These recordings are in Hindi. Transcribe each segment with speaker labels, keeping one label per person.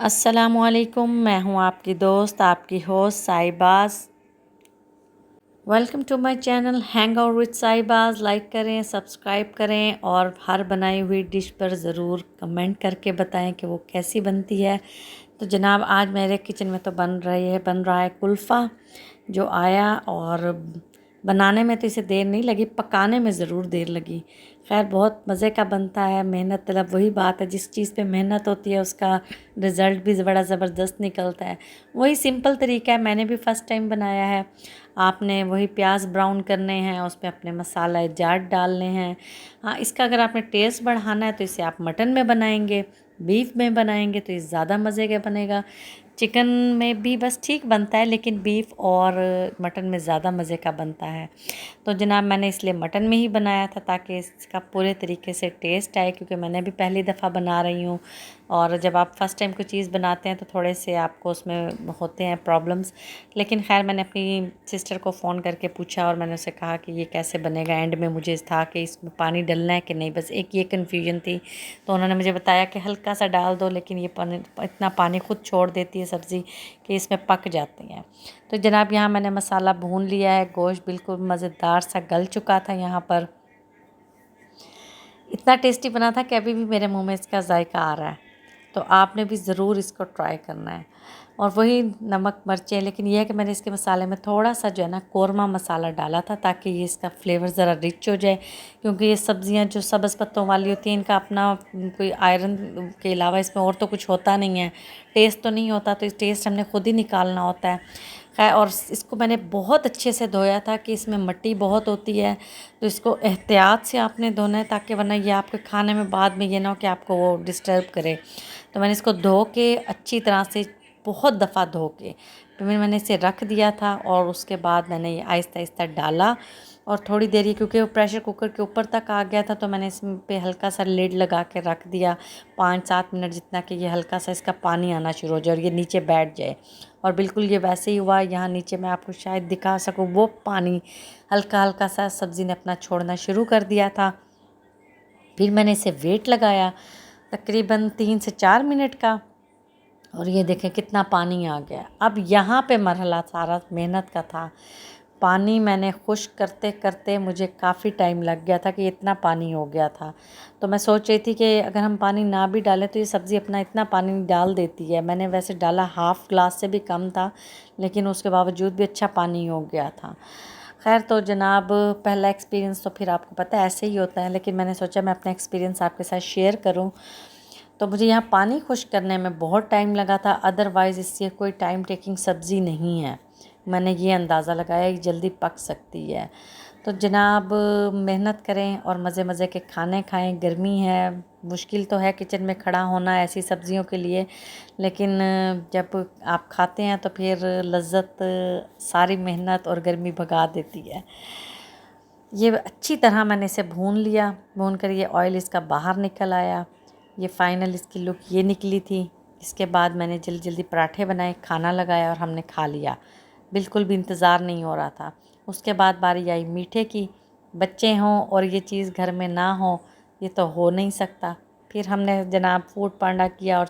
Speaker 1: अस्सलामुअलैकुम, मैं हूँ आपकी दोस्त, आपकी host Sahibaz. Welcome to my channel hang out with Sahibaz. Like करें, सब्सक्राइब करें और हर बनाई हुई डिश पर ज़रूर कमेंट करके बताएं कि वो कैसी बनती है। तो जनाब, आज मेरे किचन में तो बन रहा है कुल्फ़ा, जो आया और बनाने में तो इसे देर नहीं लगी, पकाने में ज़रूर देर लगी। खैर, बहुत मज़े का बनता है। मेहनत तलब वही बात है, जिस चीज़ पे मेहनत होती है उसका रिज़ल्ट भी बड़ा ज़बरदस्त निकलता है। वही सिंपल तरीका है, मैंने भी फ़र्स्ट टाइम बनाया है। आपने वही प्याज ब्राउन करने हैं, उस पर अपने मसाला जाट डालने हैं। हाँ, इसका अगर आपने टेस्ट बढ़ाना है तो इसे आप मटन में बनाएंगे, बीफ में बनाएंगे तो ये ज़्यादा मज़े का बनेगा। चिकन में भी बस ठीक बनता है, लेकिन बीफ और मटन में ज़्यादा मज़े का बनता है। तो जनाब, मैंने इसलिए मटन में ही बनाया था ताकि इसका पूरे तरीके से टेस्ट आए, क्योंकि मैंने भी पहली दफ़ा बना रही हूँ। और जब आप फ़र्स्ट टाइम कोई चीज़ बनाते हैं तो थोड़े से आपको उसमें होते हैं प्रॉब्लम्स। लेकिन खैर, मैंने अपनी सिस्टर को फ़ोन करके पूछा और मैंने उसे कहा कि ये कैसे बनेगा। एंड में मुझे था कि इसमें पानी डलना है कि नहीं, बस एक ये कन्फ्यूजन थी। तो उन्होंने मुझे बताया कि हल्का सा डाल दो, लेकिन ये पानी इतना पानी खुद छोड़ देती है सब्ज़ी कि इसमें पक जाती हैं। तो जनाब, यहाँ मैंने मसाला भून लिया है, गोश्त बिल्कुल मज़ेदार सा गल चुका था। यहाँ पर इतना टेस्टी बना था कि अभी भी मेरे मुंह में इसका जायका आ रहा है। तो आपने भी ज़रूर इसको ट्राई करना है। और वही नमक मिर्चें, लेकिन यह है कि मैंने इसके मसाले में थोड़ा सा जो है ना कौरमा मसाला डाला था, ताकि ये इसका फ्लेवर ज़रा रिच हो जाए। क्योंकि ये सब्ज़ियाँ जो सब्ज़ पत्तों वाली होती हैं, इनका अपना कोई आयरन के अलावा इसमें और तो कुछ होता नहीं है, टेस्ट तो नहीं होता। तो इस टेस्ट हमने खुद ही निकालना होता है। खैर, और इसको मैंने बहुत अच्छे से धोया था कि इसमें मिट्टी बहुत होती है, तो इसको एहतियात से आपने धोना है, ताकि वरना ये आपके खाने में बाद में ये ना हो कि आपको वो डिस्टर्ब करे। तो मैंने इसको धो के अच्छी तरह से बहुत दफ़ा धो के फिर मैंने इसे रख दिया था। और उसके बाद मैंने ये आहिस्ता आहिस्ता डाला और थोड़ी देर ये, क्योंकि वो प्रेशर कुकर के ऊपर तक आ गया था, तो मैंने इस पे हल्का सा लिड लगा के रख दिया 5-7 मिनट जितना, कि ये हल्का सा इसका पानी आना शुरू हो जाए और ये नीचे बैठ जाए। और बिल्कुल ये वैसे ही हुआ। यहाँ नीचे मैं आपको शायद दिखा सकूँ, वो पानी हल्का हल्का सा सब्ज़ी ने अपना छोड़ना शुरू कर दिया था। फिर मैंने इसे वेट लगाया तकरीबन 3 से 4 मिनट का, और ये देखें कितना पानी आ गया। अब यहाँ पे मरहला सारा मेहनत का था। पानी मैंने खुश्क करते करते मुझे काफ़ी टाइम लग गया था कि इतना पानी हो गया था। तो मैं सोच रही थी कि अगर हम पानी ना भी डालें तो ये सब्ज़ी अपना इतना पानी डाल देती है। मैंने वैसे डाला हाफ़ ग्लास से भी कम था, लेकिन उसके बावजूद भी अच्छा पानी हो गया था। खैर, तो जनाब, पहला एक्सपीरियंस तो फिर आपको पता है ऐसे ही होता है, लेकिन मैंने सोचा मैं अपना एक्सपीरियंस आपके साथ शेयर करूं। तो मुझे यहाँ पानी खुश्क करने में बहुत टाइम लगा था, अदरवाइज़ इससे कोई टाइम टेकिंग सब्ज़ी नहीं है। मैंने ये अंदाज़ा लगाया कि जल्दी पक सकती है। तो जनाब, मेहनत करें और मज़े मज़े के खाने खाएं। गर्मी है, मुश्किल तो है किचन में खड़ा होना ऐसी सब्ज़ियों के लिए, लेकिन जब आप खाते हैं तो फिर लज़्ज़त सारी मेहनत और गर्मी भगा देती है। ये अच्छी तरह मैंने इसे भून लिया। भून कर ये ऑयल इसका बाहर निकल आया। ये फ़ाइनल इसकी लुक ये निकली थी। इसके बाद मैंने जल्दी जल्दी पराठे बनाए, खाना लगाया और हमने खा लिया। बिल्कुल भी इंतज़ार नहीं हो रहा था। उसके बाद बारी आई मीठे की। बच्चे हों और ये चीज़ घर में ना हो, ये तो हो नहीं सकता। फिर हमने जनाब फूड पांडा किया और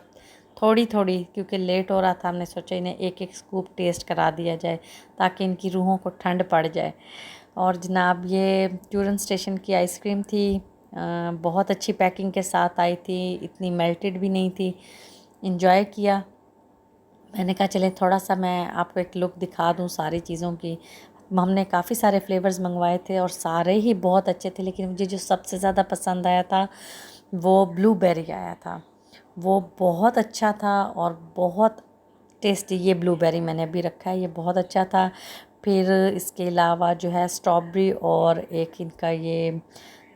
Speaker 1: थोड़ी थोड़ी, क्योंकि लेट हो रहा था, हमने सोचा इन्हें एक एक स्कूप टेस्ट करा दिया जाए ताकि इनकी रूहों को ठंड पड़ जाए। और जनाब, ये ट्यूरन स्टेशन की आइसक्रीम थी। बहुत अच्छी पैकिंग के साथ आई थी, इतनी मेल्टेड भी नहीं थी। इंजॉय किया। मैंने कहा चले थोड़ा सा मैं आपको एक लुक दिखा दूं सारी चीज़ों की। हमने काफ़ी सारे फ्लेवर्स मंगवाए थे और सारे ही बहुत अच्छे थे, लेकिन मुझे जो सबसे ज़्यादा पसंद आया था वो ब्लूबेरी आया था। वो बहुत अच्छा था और बहुत टेस्टी। ये ब्लूबेरी मैंने अभी रखा है, ये बहुत अच्छा था। फिर इसके अलावा जो है स्ट्रॉबेरी और एक इनका ये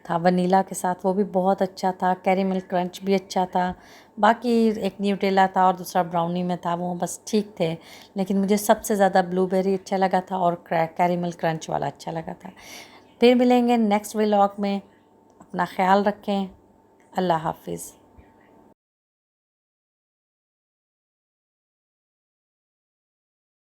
Speaker 1: था वनीला के साथ, वो भी बहुत अच्छा था। कैरेमल क्रंच भी अच्छा था। बाकी एक न्यूटेला था और दूसरा ब्राउनी में था, वो बस ठीक थे। लेकिन मुझे सबसे ज़्यादा ब्लूबेरी अच्छा लगा था और कैरेमल क्रंच वाला अच्छा लगा था। फिर मिलेंगे नेक्स्ट व्लॉग में। अपना ख्याल रखें। अल्लाह हाफिज़।